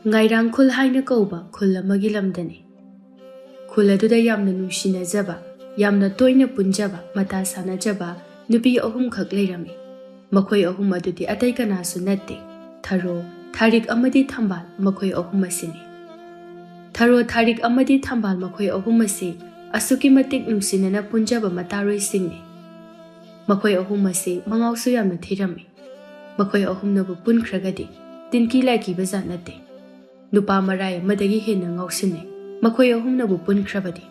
Ngairang khul haina kauba khul amagi lamdani. Khul aduda yamna nungsinajaba, yamna toina punjaba, mata sanajaba, nupi ahum khak leirami. Makhoi ahum adudi atai kanasu natte. Tharo, Tharik amadi thambal makhoi ahum asini. Tharo Tharik amadi thambal makhoi ahum asi asuki matik nungsinana punjaba mataroi singni. Makhoi ahum asi Mangao su yamna thirami. Makhoi ahum nabu punkragadi, tinki laki bazat natte. Nupa marai madagi hena ngausine, makhoi ahum nabu punkrabadi.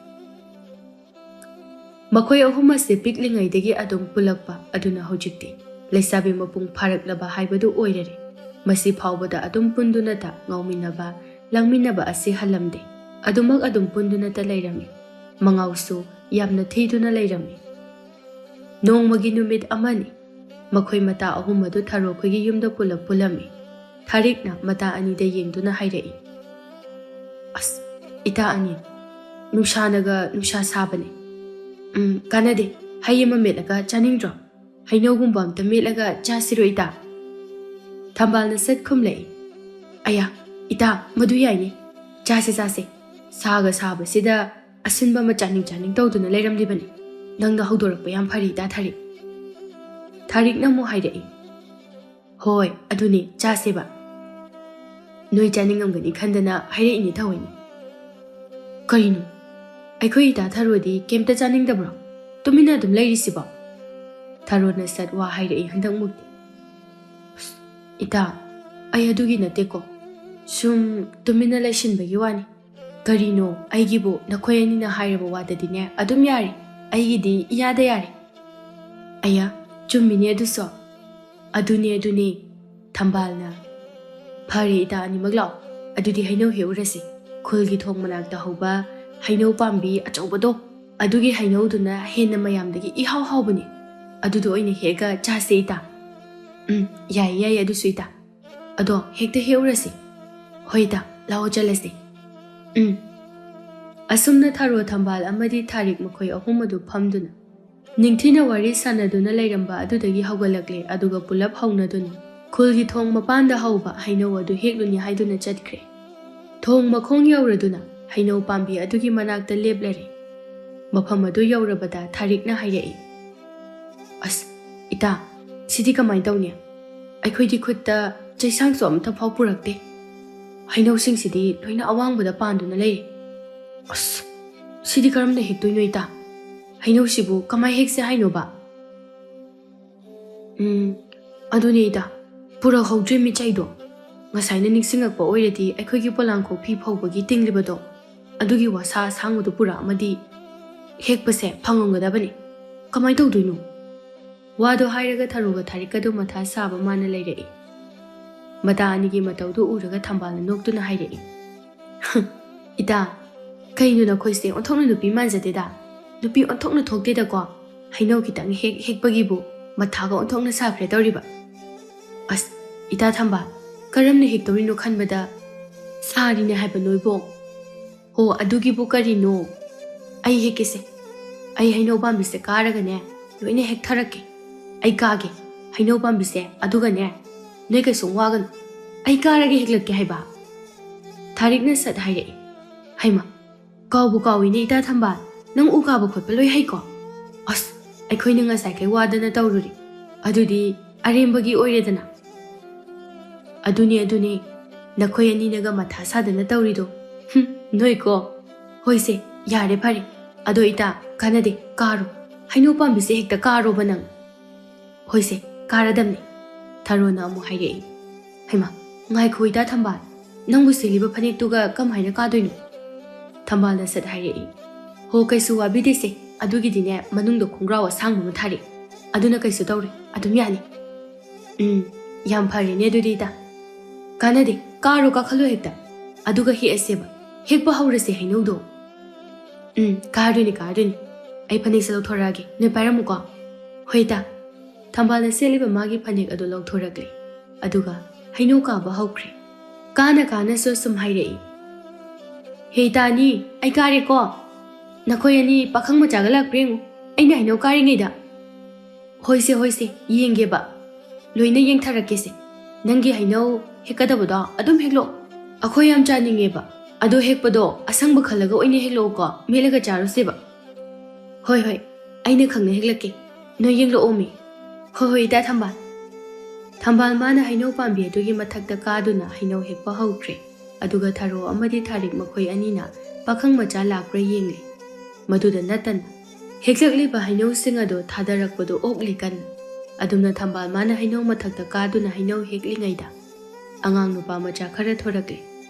Makhoi ahum asi piklingai dagi adum pulakpa aduna hojikti. Leishabi mapung pharaklaba haibadu oirare. Masi phawbada adum pundunata ngauminaba, langminaba asi halamde. Adumak adum pundunata leirami. Mangao su yamna thiduna leirami. Nongmagi numit amani. Makhoi mata ahum adu tharo khoigi yumda pulak pulami. Tharikna mata anida yengduna hairai. As, ita ani. Nushanaga nusha sabane. Kanade, hayema melaga chaningdro. Hainogumba amta melaga chasiro ita. Thambal na set khumlei. Aya, ita madu yaini. Chase. Saga saba sida asinba ma chaning tawduna leiramlibani. Nangda haudorakpa yam phari ita Tharik. Tharik na mo hairai. Hoi, aduni chaseba. Noi chaningamgani khandana hairai ni thawini. Karino? Aikhoi ita tharodi kemta chaningdabro. Tumina adum leirisiba. Tharona sat wa hairai handak mukti. Ita, ay adugi nateko. Sum tumina laishinbagi wani. Karino, aigibo nakoyani na hairaba wadadine adum yari. Aigidi iyada yari. Aya, chummini aduso. Aduni Thambalna. Phare ita ani maglaw. Adudi hainau heurasi. Khulgi thong manakta hoba hainau pambi achobado. Adugi hainau duna hena mayamdagi ihaw hawbani. Adudu oina hega chase ita. Yai adusu ita. Ado hekta heurasi. Hoita lao jalasi. Asumna tharo thambal amadi Tharik makhoi ahum adu phamduna. Ningthina wari sanaduna leiramba adudagi haugalakle aduga pulap haunaduna. Khulgi thong mapanda hauba hainau adu hekluni haiduna chatkre. Thong makhong yauraduna hainau pambi adugi manakta leblare. Mafam adu yaurabada Tharikna hairai. As, ita, sidi kamai tawni. Aikhoi khutta chaisang so amta phau purakte. Hainau sing sidi loina awangbada panduna lei. As, sidi karamna hektoino ita. Hainau sibu kamai hekse haino ba. Aduni ita, pura haudre mi chaido. Ngasaina ningsingakpa oiradi aikhoigi polangko phi phawbagi tinglibado. Adugi wasa sangmudu pura amadi hekpase phangomgadabani. Kamai tawdoino? Wado hairaga tharuga Tharikadu matha saba mana leirai. Mata anigi matawdu uraga Thambalna noktuna hairai. Ita, kainu na khoise onthokna nupi manjadeda. Nupi onthokna thokdeda ko. Hainau kitang hekpagibu mathaga onthokna sakhre tawriba. As, ita Thambal, karamna hektorino khanbada sarine haiba noibo. Ho adugibu karino. Ai hekise. Ai hainau pambise karagane loina hek tharake. Ai kage hainau pambise adugane noi kaisung wagano. Ai karage heklakke haiba. Tharikna sat hairai. Haima, kawbu kawine ita Thambal, nang ukaba khotpa loi haiko. As, aikhoina ngasai kai wadana tawruri. Adudi arembagi oiredana. Aduni nakhoi aninaga matha sadana tawrido. Noi ko. Hoise, yare phare. Ado ita kanade karo. Hainau pambise hekta karo banang. Hoise, karadamni. Tharona amu hairai. Haima, ngai khoi ita Thambal, nangbu seliba phanek tuga kam haina kadoino. Thambalna sat hairai. Ho kaisu wabidese adugi dine manungdo khongrawa sangbu mathari. Aduna kaisu tawre adum yani. Yam phare ne adudi ita. Kanade karo ka khalo hekta. Aduga hi aseba. Hekpa haurase hainaudo. Kaduni. Ai phanek sa lawthorage noi pairamuko. Hoita. Thambalna seliba magi phanek adu lawthorakle. Aduga hainau ka ba haukre. Kana so sum hairai. Hei tani, ai kare ko. Nakhoi ani pakhang machaga lakprengu. Aina hainau kari ngaida. Hoise, yengeba. Loina yengtharakese. Nangi hainau hekadabada adum heklo. ꯑꯩꯈꯣꯏ ꯌꯥꯝ ꯆꯥꯅꯤꯡꯉꯦꯕ ꯑꯗꯣ ꯍꯦꯛꯄꯗꯣ ꯑꯁꯪꯕ ꯈꯜꯂꯒ ꯑꯣꯏꯅ ꯍꯦꯛꯂꯛꯑꯣꯀꯣ ꯃꯦꯠꯂꯒ ꯆꯥꯔꯨꯁꯦꯕ ꯍꯣꯏ ꯍꯣꯏ ꯑꯩꯅ ꯈꯪꯅ ꯍꯦꯛꯂꯛꯀꯦ ꯅꯣꯏ ꯌꯦꯡꯂꯛꯑꯣꯃꯤ ꯍꯣꯏ ꯍꯣꯏ ꯏꯇꯥ ꯊꯝꯕꯥꯜ ꯊꯝꯕꯥꯜ ꯃꯥꯅ ꯍꯩꯅꯧ ꯄꯥꯝꯕꯤ ꯑꯗꯨꯒꯤ ꯃꯊꯛꯇ ꯀꯥꯗꯨꯅ ꯍꯩꯅꯧ ꯍꯦꯛꯄ ꯍꯧꯈ꯭ꯔꯦ ꯑꯗꯨꯒ ꯊꯔꯣ ꯑꯃꯗꯤ ꯊꯥꯔꯤꯛ ꯃꯈꯣꯏ ꯑꯅꯤꯅ ꯄꯥꯈꯪ ꯃꯆꯥ ꯂꯥꯛꯄ꯭ꯔꯥ ꯌꯦꯡꯂꯤ ꯃꯗꯨꯗ ꯅꯠꯇꯅ ꯍꯦꯛꯂꯛꯂꯤꯕ ꯍꯩꯅꯧꯁꯤꯡ ꯑꯗꯨ ꯊꯥꯗꯔꯛꯄꯗꯨ ꯑꯣꯛꯂꯤ ꯀꯟꯅ ꯑꯗꯨꯝꯅ ꯊꯝꯕꯥꯜ ꯃꯥꯅ ꯍꯩꯅꯧ ꯃꯊꯛꯇ ꯀꯥꯗꯨꯅ ꯍꯩꯅꯧ ꯍꯦꯛꯂꯤꯉꯩꯗ ꯑꯉꯥꯡ ꯅꯨꯄꯥ ꯃꯆꯥ ꯈꯔ ꯊꯣꯔꯛꯂꯦ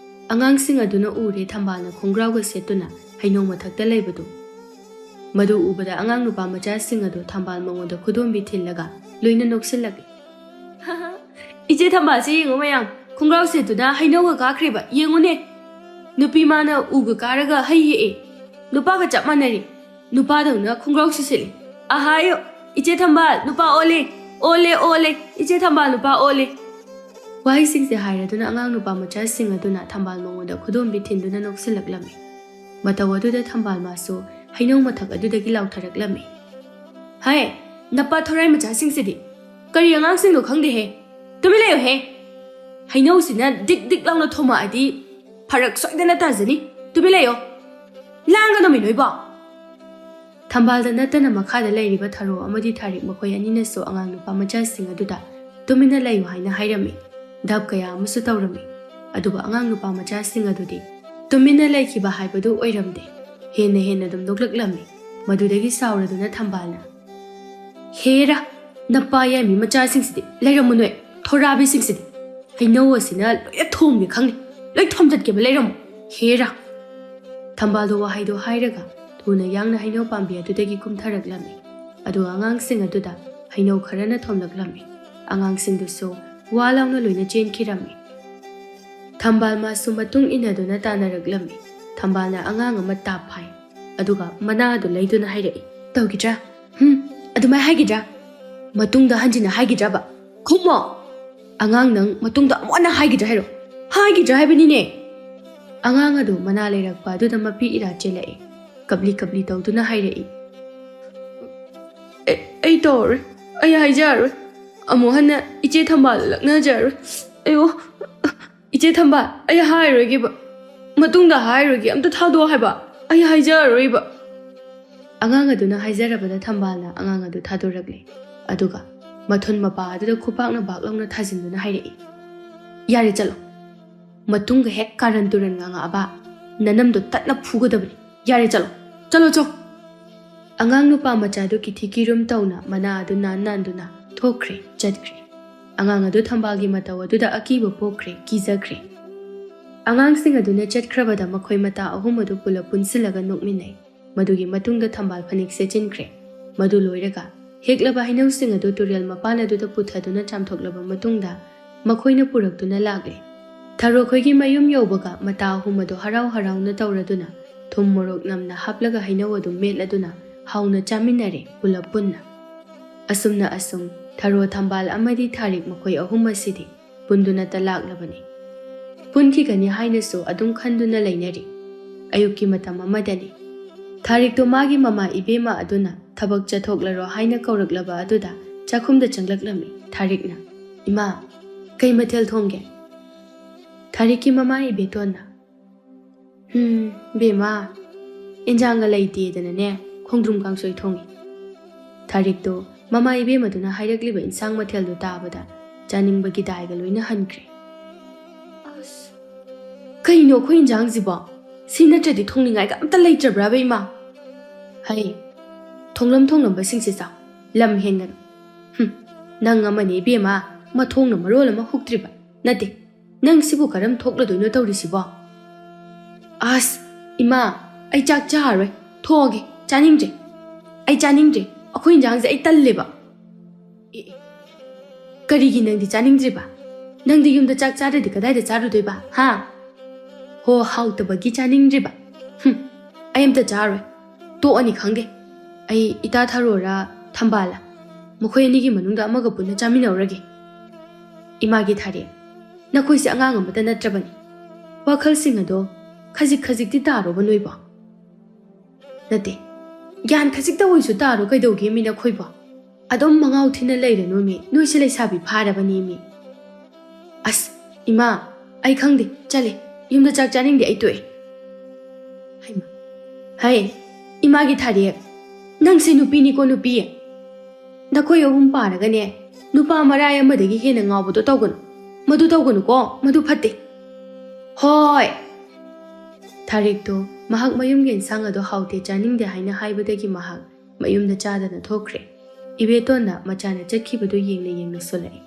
ꯑꯉꯥꯡꯁꯤꯡ ꯑꯗꯨꯅ ꯎꯔꯦ ꯊꯝꯕꯥꯜꯅ ꯈꯣꯡꯒ꯭ꯔꯥꯎꯒ ꯁꯦꯠꯇꯨꯅ ꯍꯩꯅꯧ ꯃꯊꯛꯇ ꯂꯩꯕꯗꯨ ꯃꯗꯨ ꯎꯕꯗ ꯑꯉꯥꯡ ꯅꯨꯄꯥ ꯃꯆꯥꯁꯤꯡ ꯑꯗꯨ ꯊꯝꯕꯥꯜ ꯃꯉꯣꯟꯗ ꯈꯨꯗꯣꯝꯕꯤ ꯊꯤꯜꯂꯒ ꯂꯣꯏꯅ ꯅꯣꯛꯁꯤꯜꯂꯛꯂꯦ ꯏꯆꯦ ꯊꯝꯕꯥꯜꯁꯤ ꯌꯦꯡꯉꯨ ꯃꯌꯥꯝ ꯈꯣꯡꯒ꯭ꯔꯥꯎ ꯁꯦꯠꯇꯨꯅ ꯍꯩꯅꯧꯒ ꯀꯥꯈ꯭ꯔꯦꯕ ꯌꯦꯡꯉꯨꯅꯦ ꯅꯨꯄꯤ ꯃꯥꯅ ꯎꯒ ꯀꯥꯔꯒ ꯍꯩ ꯍꯦꯛꯑꯦ ꯅꯨꯄꯥꯒ ꯆꯞ ꯃꯥꯟꯅꯔꯦ ꯅꯨꯄꯥꯗꯧꯅ ꯈꯣꯡꯒ꯭ꯔꯥꯎꯁꯤ ꯁꯦꯠꯂꯦ ꯑꯍꯥꯌꯣ ꯏꯆꯦ ꯊꯝꯕꯥꯜ ꯅꯨꯄꯥ ꯑꯣꯜꯂꯦ ꯑꯣꯜꯂꯦ ꯑꯣꯜꯂꯦ ꯏꯆꯦ ꯊꯝꯕꯥꯜ ꯅꯨꯄꯥ ꯑꯣꯜꯂꯦ ꯋꯥꯍꯩꯁꯤꯡꯁꯦ ꯍꯥꯏꯔꯗꯨꯅ ꯑꯉꯥꯡ ꯅꯨꯄꯥ ꯃꯆꯥꯁꯤꯡ ꯑꯗꯨꯅ ꯊꯝꯕꯥꯜ ꯃꯉꯣꯟꯗ ꯈꯨꯗꯣꯝꯕꯤ ꯊꯤꯟꯗꯨꯅ ꯅꯣꯛꯁꯤꯜꯂꯛꯂꯝꯃꯤ ꯃꯇꯧ ꯑꯗꯨꯗ ꯊꯝꯕꯥꯜ ꯃꯥꯁꯨ ꯍꯩꯅꯧ ꯃꯊꯛ ꯑꯗꯨꯗꯒꯤ ꯂꯥꯎꯊꯔꯛꯂꯝꯃꯤ ꯍꯥꯏ ꯅꯄꯥ ꯊꯣꯔꯥꯏ ꯃꯆꯥꯁꯤꯡꯁꯤꯗꯤ ꯀꯔꯤ ꯑꯉꯥꯡꯁꯤꯡꯅꯣ ꯈꯪꯗꯦꯍꯦ ꯇꯨꯃꯤꯟ ꯂꯩꯌꯨꯍꯦ ꯍꯩꯅꯧꯁꯤꯅ ꯗꯤꯛ ꯗꯤꯛ ꯂꯥꯎꯅ ꯊꯣꯝꯃꯛꯑꯗꯤ ꯐꯔꯛ ꯁꯣꯏꯗꯅ ꯇꯥꯖꯅꯤ ꯇꯨꯃꯤꯟ ꯂꯩꯌꯣ ꯂꯥꯡꯒꯅꯣꯃꯤ ꯅꯣꯏꯕꯣ ꯊꯝꯕꯥꯜꯗ ꯅꯠꯇꯅ ꯃꯈꯥꯗ ꯂꯩꯔꯤꯕ ꯊꯔꯣ ꯑꯃꯗꯤ ꯊꯥꯔꯤꯛ ꯃꯈꯣꯏ ꯑꯅꯤꯅꯁꯨ ꯑꯉꯥꯡ ꯅꯨꯄꯥ ꯃꯆꯥꯁꯤꯡ ꯑꯗꯨꯗ ꯇꯨꯃꯤꯟꯅ ꯂꯩꯌꯨ ꯍꯥꯏꯅ ꯍꯥꯏꯔꯝꯃꯤ ꯙꯞ ꯀꯌా ꯑꯃꯁꯨ ꯇꯧꯔꯝꯃꯤ ꯑꯗꯨꯒ ꯑꯉꯥꯡ ꯅꯨꯄꯥ ꯃꯆꯥꯁꯤꯡ ꯑꯗꯨꯗꯤ ꯇꯨꯃꯤꯟꯅ ꯂꯩꯈꯤꯕ ꯍꯥꯏꯕꯗꯨ ꯑꯣꯏꯔꯝꯗꯦ ꯍꯦꯟꯅ ꯑꯗꯨꯝ ꯅꯣꯛꯂꯛꯂꯝꯃꯤ ꯃꯗꯨꯗꯒꯤ ꯁꯥꯎꯔꯗꯨꯅ ꯊꯝꯕꯥꯜꯅ ꯍꯦꯔꯥ ꯅꯄꯥ ꯌꯥꯏꯃꯤ ꯃꯆꯥꯁꯤꯡꯁꯤꯗꯤ ꯂꯩꯔꯝꯃꯨ ꯅꯣꯏ ꯊꯣꯔꯥꯕꯤꯁꯤꯡꯁꯤꯗꯤ ꯍꯩꯅꯧ ꯑꯁꯤꯅ ꯂꯣꯏꯅ ꯊꯣꯝꯒꯦ ꯈꯪꯅꯤ ꯂꯣꯏ ꯊꯣꯝꯖꯠꯀꯦꯕ ꯂꯩꯔꯝꯃꯨ ꯍꯦꯔꯥ ꯊꯝꯕꯥꯜꯗꯣ ꯋꯥꯍꯩꯗꯣ ꯍꯥꯏꯔꯒ ꯊꯨꯅ ꯌꯥꯡꯅ ꯍꯩꯅꯧ ꯄꯥꯝꯕꯤ ꯑꯗꯨꯗꯒꯤ ꯀꯨꯝꯊꯔꯛꯂꯝꯃꯤ ꯑꯗꯨꯒ ꯑꯉꯥꯡꯁꯤꯡ ꯑꯗꯨꯗ ꯍꯩꯅꯧ ꯈꯔꯅ ꯊꯣꯝꯂꯛꯂꯝꯃꯤ ꯑꯉꯥꯡꯁꯤꯡꯗꯨꯁꯨ ꯋꯥ ꯂꯥꯎꯅ ꯂꯣꯏꯅ ꯆꯦꯟꯈꯤꯔꯝꯃꯤ ꯊꯝꯕꯥꯜ ꯃꯥꯁꯨ ꯃꯇꯨꯡ ꯏꯟꯅꯗꯨꯅ ꯇꯥꯟꯅꯔꯛꯂꯝꯃꯤ ꯊꯝꯕꯥꯜꯅ ꯑꯉꯥꯡ ꯑꯃ ꯇꯥꯞ ꯐꯥꯏ ꯑꯗꯨꯒ ꯃꯅꯥ ꯑꯗꯨ ꯂꯩꯗꯨꯅ ꯍꯥꯏꯔꯛꯏ ꯇꯧꯈꯤꯗ꯭ꯔꯥ ꯑꯗꯨꯃꯥꯏ ꯍꯥꯏꯒꯤꯗ꯭ꯔꯥ ꯃꯇꯨꯡꯗ ꯍꯟꯖꯤꯟꯅ ꯍꯥꯏꯒꯤꯗ꯭ꯔꯕ ꯈꯨꯝꯃꯣ ꯑꯉꯥꯡ ꯅꯪ ꯃꯇꯨꯡꯗ ꯑꯃꯨꯛ ꯍꯟꯅ ꯍꯥꯏꯒꯤꯗ꯭ꯔꯥ ꯍꯥꯏꯔꯣ ꯍꯥꯏꯒꯤꯗ꯭ꯔꯥ ꯍꯥꯏꯕꯅꯤꯅꯦ ꯑꯉꯥꯡ ꯑꯗꯨ ꯃꯅꯥ ꯂꯩꯔꯛꯄ ꯑꯗꯨꯗ ꯃꯄꯤ ꯏꯔꯥ ꯆꯦꯜꯂꯛꯏ ꯀꯞꯂꯤ ꯀꯞꯂꯤ ꯇꯧꯗꯨꯅ ꯍꯥꯏꯔꯛꯏ ꯑꯩ ꯇꯧꯔꯔꯣꯏ ꯑꯩ ꯍꯥꯏꯖꯔꯔꯣꯏ ꯑꯃꯨꯛ ꯍꯟꯅ ꯏꯆꯦ ꯊꯝꯕꯥꯜ ꯂꯛꯅꯖꯔꯔꯣꯏ ꯑꯌꯣ ꯏꯆꯦ ꯊꯝꯕꯥꯜ ꯑꯩ ꯍꯥꯏꯔꯣꯏꯒꯦꯕ ꯃꯇꯨꯡꯗ ꯍꯥꯏꯔꯣꯏꯒꯦ ꯑꯝꯇ ꯊꯥꯗꯣꯛꯑꯣ ꯍꯥꯏꯕ ꯑꯩ ꯍꯥꯏꯖꯔꯔꯣꯏꯕ ꯑꯉꯥꯡ ꯑꯗꯨꯅ ꯍꯥꯏꯖꯔꯕꯗ ꯊꯝꯕꯥꯜꯅ ꯑꯉꯥꯡ ꯑꯗꯨ ꯊꯥꯗꯣꯔꯛꯂꯦ ꯑꯗꯨꯒ ꯃꯊꯨꯟ ꯃꯄꯥ ꯑꯗꯨꯗ ꯈꯨꯄꯥꯛꯅ ꯕꯥꯛꯂꯥꯎꯅ ꯊꯥꯖꯤꯟꯗꯨꯅ ꯍꯥꯏꯔꯛꯏ ꯌꯥꯔꯦ ꯆꯠꯂꯣ ꯃꯇꯨꯡꯒ ꯍꯦꯛ ꯀꯥꯔꯟ ꯇꯨꯔꯟ ꯉꯥꯡꯉꯛꯑꯕ ꯅꯅꯝꯗꯣ ꯇꯠꯅ ꯐꯨꯒꯗꯕꯅꯤ ꯌꯥꯔꯦ ꯆꯠꯂꯣ ꯆꯠꯂꯣ ꯆꯣ ꯑꯉꯥꯡ ꯅꯨꯄꯥ ꯃꯆꯥꯗꯨ ꯀꯤꯊꯤ ꯀꯤꯔꯨꯝ ꯇꯧꯅ ꯃꯅꯥ ꯑꯗꯨ ꯅꯥꯟꯗꯨꯅ ꯊꯣꯛꯈ꯭ꯔꯦ ꯆꯠꯈ꯭ꯔꯦ ꯑꯉꯥꯡ ꯑꯗꯨ ꯊꯝꯕꯥꯜꯒꯤ ꯃꯇꯧ ꯑꯗꯨꯗ ꯑꯀꯤꯕ ꯄꯣꯛꯈ꯭ꯔꯦ ꯀꯤꯖꯈ꯭ꯔꯦ ꯑꯉꯥꯡꯁꯤꯡ ꯑꯗꯨꯅ ꯆꯠꯈ꯭ꯔꯕꯗ ꯃꯈꯣꯏ ꯃꯇꯥ ꯑꯍꯨꯝ ꯑꯗꯨ ꯄꯨꯂꯞ ꯄꯨꯟꯁꯤꯜꯂꯒ ꯅꯣꯛꯃꯤꯟꯅꯩ ꯃꯗꯨꯒꯤ ꯃꯇꯨꯡꯗ ꯊꯝꯕꯥꯜ ꯐꯅꯦꯛ ꯁꯦꯠꯆꯤꯟꯈ꯭ꯔꯦ ꯃꯗꯨ ꯂꯣꯏꯔꯒ ꯍꯦꯛꯂꯕ ꯍꯩꯅꯧꯁꯤꯡ ꯑꯗꯨ ꯇꯨꯔꯦꯜ ꯃꯄꯥꯟ ꯑꯗꯨꯗ ꯄꯨꯊꯗꯨꯅ ꯆꯥꯝꯊꯣꯛꯂꯕ ꯃꯇꯨꯡꯗ ꯃꯈꯣꯏꯅ ꯄꯨꯔꯛꯇꯨꯅ ꯂꯥꯛꯂꯦ ꯊꯔꯣꯈꯣꯏꯒꯤ ꯃꯌꯨꯝ ꯌꯧꯕꯒ ꯃꯇꯥ ꯑꯍꯨꯝ ꯑꯗꯨ ꯍꯔꯥꯎ ꯍꯔꯥꯎꯅ ꯇꯧꯔꯗꯨꯅ ꯊꯨꯝ ꯃꯣꯔꯣꯛ ꯅꯝꯅ ꯍꯥꯞꯂꯒ ꯍꯩꯅꯧ ꯑꯗꯨ ꯃꯦꯠꯂꯗꯨꯅ ꯍꯥꯎꯅ ꯆꯥꯃꯤꯟꯅꯔꯦ ꯄꯨꯂꯞ ꯄꯨꯟꯅ ꯑꯁꯨꯝꯅ ꯑꯁꯨꯝ ꯊꯔꯣ ꯊꯝꯕꯥꯜ ꯑꯃꯗꯤ ꯊꯥꯔꯤꯛ ꯃꯈꯣꯏ ꯑꯍꯨꯝ ꯑꯁꯤꯗꯤ ꯄꯨꯟꯗꯨꯅꯇ ꯂꯥꯛꯂꯕꯅꯤ ꯄꯨꯟꯈꯤꯒꯅꯤ ꯍꯥꯏꯅꯁꯨ ꯑꯗꯨꯝ ꯈꯟꯗꯨꯅ ꯂꯩꯅꯔꯤ ꯑꯌꯨꯛꯀꯤ ꯃꯇꯝ ꯑꯃꯗꯅꯤ ꯊꯥꯔꯤꯛꯇꯣ ꯃꯥꯒꯤ ꯃꯃꯥ ꯏꯕꯦꯝꯃ ꯑꯗꯨꯅ ꯊꯕꯛ ꯆꯠꯊꯣꯛꯂꯔꯣ ꯍꯥꯏꯅ ꯀꯧꯔꯛꯂꯕ ꯑꯗꯨꯗ ꯆꯥꯛꯈꯨꯝꯗ ꯆꯪꯂꯛꯂꯝꯃꯤ ꯊꯥꯔꯤꯛꯅ ꯏꯃꯥ ꯀꯩ ꯃꯊꯦꯜ ꯊꯣꯡꯒꯦ ꯊꯥꯔꯤꯛꯀꯤ ꯃꯃꯥ ꯏꯕꯦꯇꯣꯟꯅ ꯕꯦꯝꯃ ꯏꯟꯖꯥꯡꯒ ꯂꯩꯇꯦꯗꯅꯅꯦ ꯈꯣꯡꯗ꯭ꯔꯨꯝ ꯀꯥꯡꯁꯣꯏ ꯊꯣꯡꯉꯤ ꯊꯥꯔꯤꯛꯇꯣ ꯃꯃꯥ ꯏꯕꯦꯝꯃꯗꯨꯅ ꯍꯥꯏꯔꯛꯂꯤꯕ ꯏꯟꯁꯥꯡ ꯃꯊꯦꯜꯗꯨ ꯇꯥꯕꯗ ꯆꯥꯅꯤꯡꯕꯒꯤ ꯗꯥꯏꯒ ꯂꯣꯏꯅ ꯍꯟꯈ꯭ꯔꯦ ꯑꯁ ꯀꯩꯅꯣ ꯑꯩꯈꯣꯏ ꯏꯟꯖꯥꯡꯁꯤꯕꯣ ꯁꯤ ꯅꯠꯇ꯭ꯔꯗꯤ ꯊꯣꯡꯅꯤꯡꯉꯥꯏꯒ ꯑꯝꯇ ꯂꯩꯇ꯭ꯔꯕ꯭ꯔꯥꯕ ꯏꯃꯥ ꯍꯩ ꯊꯣꯡꯂꯝꯕꯁꯤꯡꯁꯦ ꯆꯥꯎ ꯂꯝ ꯍꯦꯟꯒꯅꯨ ꯅꯪ ꯑꯃꯅꯤ ꯏꯕꯦꯝꯃ ꯃꯊꯣꯡꯅ ꯃꯔꯣꯜ ꯑꯃ ꯍꯨꯛꯇ꯭ꯔꯤꯕ ꯅꯠꯇꯦ ꯅꯪ ꯁꯤꯕꯨ ꯀꯔꯝ ꯊꯣꯛꯂꯗꯣꯏꯅꯣ ꯇꯧꯔꯤꯁꯤꯕꯣ ꯑꯁ ꯏꯃꯥ ꯑꯩ ꯆꯥꯛ ꯆꯥꯔꯔꯣꯏ ꯊꯣꯛꯑꯒꯦ ꯆꯥꯅꯤꯡꯗ꯭ꯔꯦ ꯑꯩꯈꯣꯏ ꯏꯟꯖꯥꯡꯁꯦ ꯑꯩ ꯇꯜꯂꯦꯕ ꯀꯔꯤꯒꯤ ꯅꯪꯗꯤ ꯆꯥꯅꯤꯡꯗ꯭ꯔꯤꯕ ꯅꯪꯗꯤ ꯌꯨꯝꯗ ꯆꯥꯛ ꯆꯥꯗ꯭ꯔꯗꯤ ꯀꯗꯥꯏꯗ ꯆꯥꯔꯨꯗꯣꯏꯕ ꯍꯥ ꯍꯣ ꯍꯥꯎꯇꯕꯒꯤ ꯆꯥꯅꯤꯡꯗ꯭ꯔꯤꯕ ꯑꯩ ꯑꯝꯇ ꯆꯥꯔꯣꯏ ꯇꯣꯛꯑꯅꯤ ꯈꯪꯗꯦ ꯑꯩ ꯏꯇꯥ ꯊꯔꯣꯔꯥ ꯊꯝꯕꯥꯜꯂ ꯃꯈꯣꯏ ꯑꯅꯤꯒꯤ ꯃꯅꯨꯡꯗ ꯑꯃꯒ ꯄꯨꯟꯅ ꯆꯥꯃꯤꯟꯅꯧꯔꯒꯦ ꯏꯃꯥꯒꯤ ꯊꯥꯔꯦ ꯅꯈꯣꯏꯁꯦ ꯑꯉꯥꯡ ꯑꯃꯇ ꯅꯠꯇ꯭ꯔꯕꯅꯤ ꯋꯥꯈꯜꯁꯤꯡ ꯑꯗꯣ ꯈꯖꯤꯛ ꯈꯖꯤꯛꯇꯤ ꯇꯥꯔꯣꯕ ꯅꯣꯏꯕꯣ ꯅꯠꯇꯦ ꯒ꯭ꯌꯥꯟ ꯈꯖꯤꯛꯇ ꯑꯣꯏꯁꯨ ꯇꯥꯔꯣ ꯀꯩꯗꯧꯒꯦ ꯃꯤ ꯅꯈꯣꯏꯕꯣ ꯑꯗꯨꯝ ꯃꯉꯥꯎ ꯊꯤꯅ ꯂꯩꯔꯅꯨ ꯃꯤ ꯅꯣꯏꯁꯦ ꯂꯩꯁꯥꯕꯤ ꯐꯥꯔꯕꯅꯤ ꯃꯤ ꯑꯁ ꯏꯃꯥ ꯑꯩ ꯈꯪꯗꯦ ꯆꯠꯂꯦ yumda chak chaning de ai toy. Haima. Hai, imagi thari. Nang se nupi ni ko nupi. Nakoi ahum paraga ne. Nupa maraya madagi hena ngabu to tawgon. Madu tawgon ko, madu phatte. Hoi. Tarik to mahak mayum gen sanga do haute chaning de haina haibadagi mahak mayum da chada na thokre. Ibeto na machana chakhi badu yengna solai.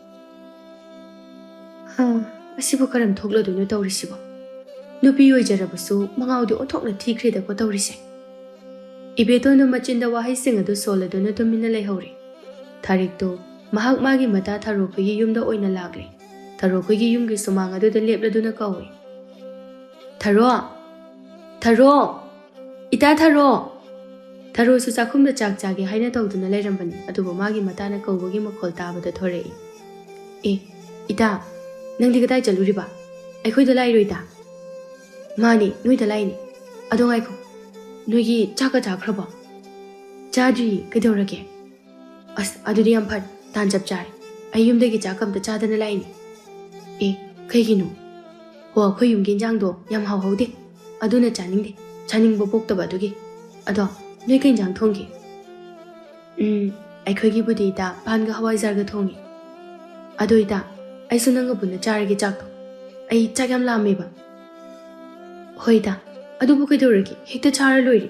Asibu karam thoklo du no tawrisibo. Nupi oijarabasu Mangao di othokna thikre da ko tawrise. Ibeto no machinda wahai singa do sola do no tumina leihori. Tarik to mahak magi mata tharo ko gi yumda oina lagre. Tharo ko gi yumgi sumanga do da lepla do na kawi. Tharo ita tharo su chakhum da chak chagi haina tawduna leirambani adubo magi mata na kawgi makhol tabada thorei. Ita nang di kadai chaluriba aikhoi da lai roida mani noi da lai ni adong aiko noi gi chaka chakraba chadri kedaurage as aduri am phat tan jap chai ayum de gi chakam da chadana lai ni kai gi no ho khoi yum gen jang do yam haw haw de aduna chaning bo pok ta ba dugi ado noi ken jang thongi aikhoi gi budi ta pan ga hawai jar ga thongi ado ita ai sunanga buna charage chak ai chagam la meba hoida adu bu kedoragi hekta chara loiri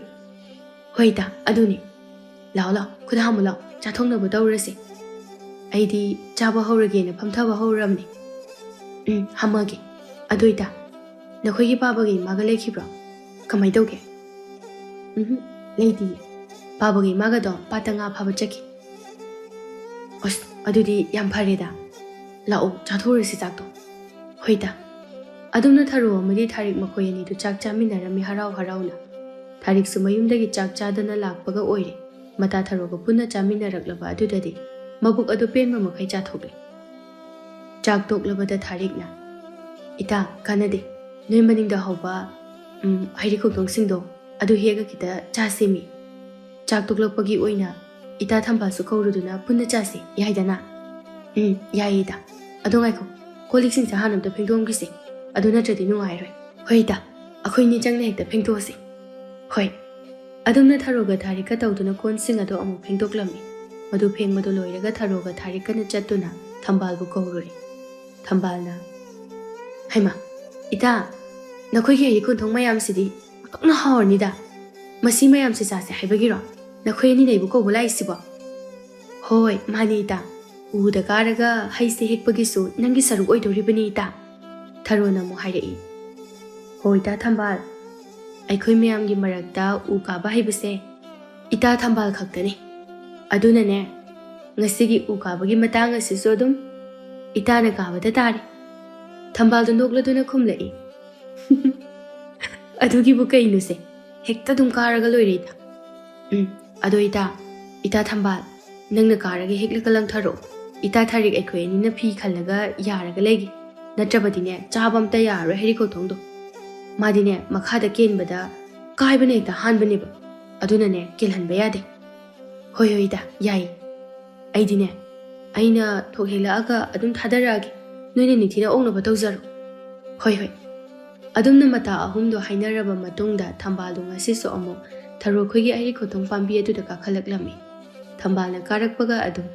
hoida aduni la khuda hamula chathongna bu dawrase ai di chaba horage na phamtha ba horamni hamage aduita nakhoi gi baba gi maga lekhibra kamai doge leidi baba gi maga do patanga phaba chaki os adudi yam phareda lao chathore si chak to hoida adumna tharo amadi tharik makoi ani du chak chaminarami harau na tharik sumayum dagi chak chadana lakpaga oire mata tharo ga punna chaminaraklaba adudadi mabuk adu penma makai chathokle chak toklaba da tharik na ita kanade noi maning da hoba hairi khokdong singdo adu hega kita chasemi chak toklapagi oina ita thamba su khawruduna punna chasi yaidana yaida adongai ko kolik sing sa hanam da phengdong gise aduna tradi nungai roi hoida akhoi ni jangne hekta phengdosi hoi adumna tharoga tharika tawduna kon sing ado amu phengdoklami madu pheng madu loiraga tharoga tharika na chatuna thambal bu kawruri thambalna haima ita nakhoi ge ikun thong mayam sidi tokna hawrni da masi mayam si sa se haibagiro nakhoi ni nei bu ko bulai sibo hoi mani ita uda karaga haise hekpagisu nangi saru oidoribani ita tharona mu hairei hoida thambal aikhoi miyam gi marakta u ka ba haibase ita thambal khaktani aduna ne ngasigi u ka ba gi matang asisu dum ita na ka ba da tari thambal do nokla duna khumlei adugi bu kai nu se hekta dum karaga loireita ado ita thambal nangna karaga hekla kalang tharo ita tharik aikhoi ni na phi khallaga yaraga legi natrabadine chabam ta yaro heriko thongdo madine makhada kenbada kaibane ta hanbane ba aduna ne kelhanba yade hoi da yai aidine aina thokhela aga adum thadarage noine nithina ongna ba tawzaro hoi adumna mata ahum do hainaraba matungda thambal do ngasi so amo tharo khogi heriko thong pambi adu da ka khalaklami thambal na karakpaga adum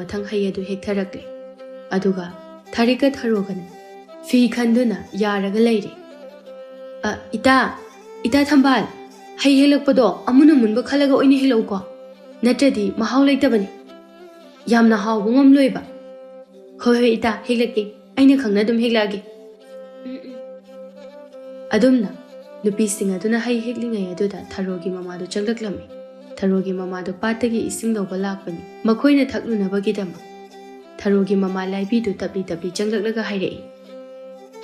mathang hai adu hektarakle aduga tharika tharogana fi khanduna yaraga leire ita thambal hai helakpado amuna munba khalaga oini helauko natradi mahau leitabani yamna haw bungom loiba hoi ita heglake aina khangna dum heglage adumna nupi singa duna hai heglingai aduda tharogi mama do changlaklami tharogi mama do patagi ising do balakpani makhoina thaknuna bagidam tharogi mama laibi do tabli changlaklaga hairei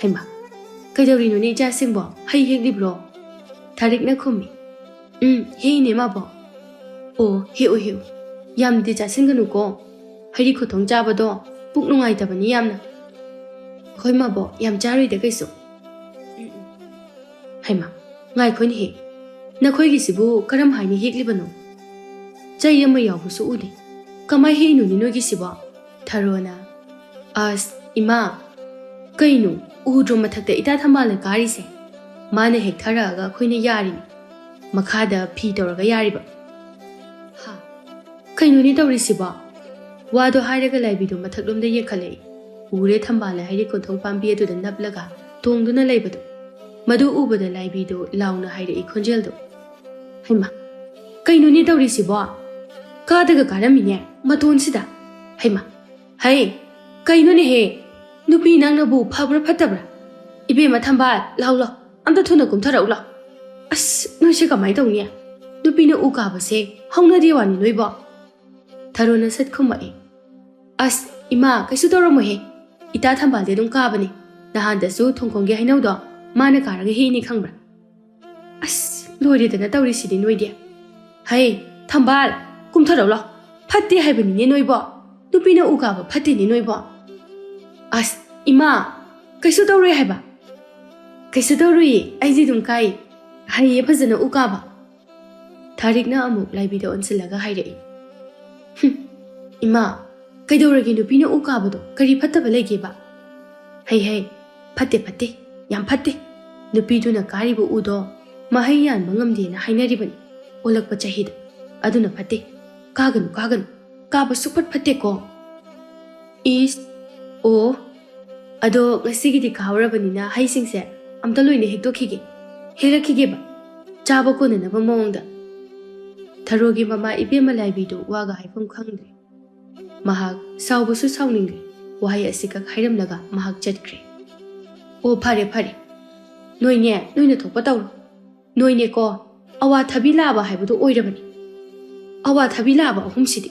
haima kaidori no ni ja singbo hai hegli bro tharik na khumi he ne ma bo o he yam di ja singanu ko hari khothong ja ba do puk nungai tabani yamna khoi ma bo yam jarui de kaisu haima ngai khoi ni he na khoi gi sibu karam haini hegli bano chai yama yawu su udi kamai he nu ni no gi siba tharona as ima kainu ꯎꯗ꯭ꯔꯣ ꯃꯊꯛꯇ ꯏꯇꯥ ꯊꯝꯕꯥꯜꯅ ꯀꯥꯔꯤꯁꯦ ꯃꯥꯅ ꯍꯦꯛ ꯊꯥꯔꯛꯑꯒ ꯑꯩꯈꯣꯏꯅ ꯌꯥꯔꯤꯅꯤ ꯃꯈꯥꯗ ꯐꯤ ꯇꯧꯔꯒ ꯌꯥꯔꯤꯕ ꯍꯥ ꯀꯩꯅꯣꯅꯤ ꯇꯧꯔꯤꯁꯤꯕꯣ ꯋꯥꯗꯣ ꯍꯥꯏꯔꯒ ꯂꯥꯏꯕꯤꯗꯣ ꯃꯊꯛꯂꯣꯝꯗ ꯌꯦꯡꯈꯠꯂꯛꯏ ꯎꯔꯦ ꯊꯝꯕꯥꯜꯅ ꯍꯩꯔꯤ ꯀꯣꯟꯊꯣꯡ ꯄꯥꯝꯕꯤ ꯑꯗꯨꯗ ꯅꯞꯂꯒ ꯇꯣꯡꯗꯨꯅ ꯂꯩꯕꯗꯣ ꯃꯗꯨ ꯎꯕꯗ ꯂꯥꯏꯕꯤꯗꯣ ꯂꯥꯎꯅ ꯍꯥꯏꯔꯛꯏ ꯈꯣꯟꯖꯦꯜꯗꯣ ꯍꯩꯃꯥ ꯀꯩꯅꯣꯅꯤ ꯇꯧꯔꯤꯁꯤꯕꯣ ꯀꯥꯗꯒ ꯀꯥꯔꯝꯃꯤꯅꯦ ꯃꯇꯣꯟꯁꯤꯗ ꯍꯩꯃꯥ ꯍꯩ ꯀꯩꯅꯣꯅꯦꯍꯦ ꯅꯨꯄꯤ ꯅꯪꯅꯕꯨ ꯐꯕ꯭ꯔꯥ ꯐꯠꯇꯕ꯭ꯔꯥ 이베마 탐발 라울라 암다 투나 곰타라울라 아스 너시가 많이 더우냐 누비는 우가버세 하우나디 와니 너이봐 다로는 셋콤마이 아스 이마 그수 더러모해 이따 탐발데 동 가버니 나한테수 통콩게 하이나우도 마네 가라게 헤이니 캉브라 아스 노이리드나 떠우리시디 노이디야 하이 탐발 곰타라울라 팟디 하이버니니 너이봐 누비는 우가버 팟디니 너이봐 아스 이마 그수 더러이 하이바 कैसे दौरुई आइजी दुम काई हाई फजन उकाबा थारिकना अमुक लाइबिदो अनसलगा हाइरई इमा कैदौरगे नुपीना उकाबदो करी फत्तबा लेगेबा हई हई फत्ते फत्ते याम फत्ते नुपीदुना कारिबो उदो महै यानबा ngamदेना हाइनरिबनी ओलकपा चाहिदा अदुना फत्ते कागनु कागनु काबा सुपट फत्ते को इस ओ अदो ngasiगidi कावरबनिना हाइसिंगसे amta loine hekdokige helakigeba chaba konenaba mawngda tharogi mama ibema laibidu waga haifam khangdre mahak saubusu sauningre wahai asika khairamlaga mahak chatkre o phare phare noine thokpa tawro noine ko awa thabila ba haibudu oirabani awa thabila ba ahumsidi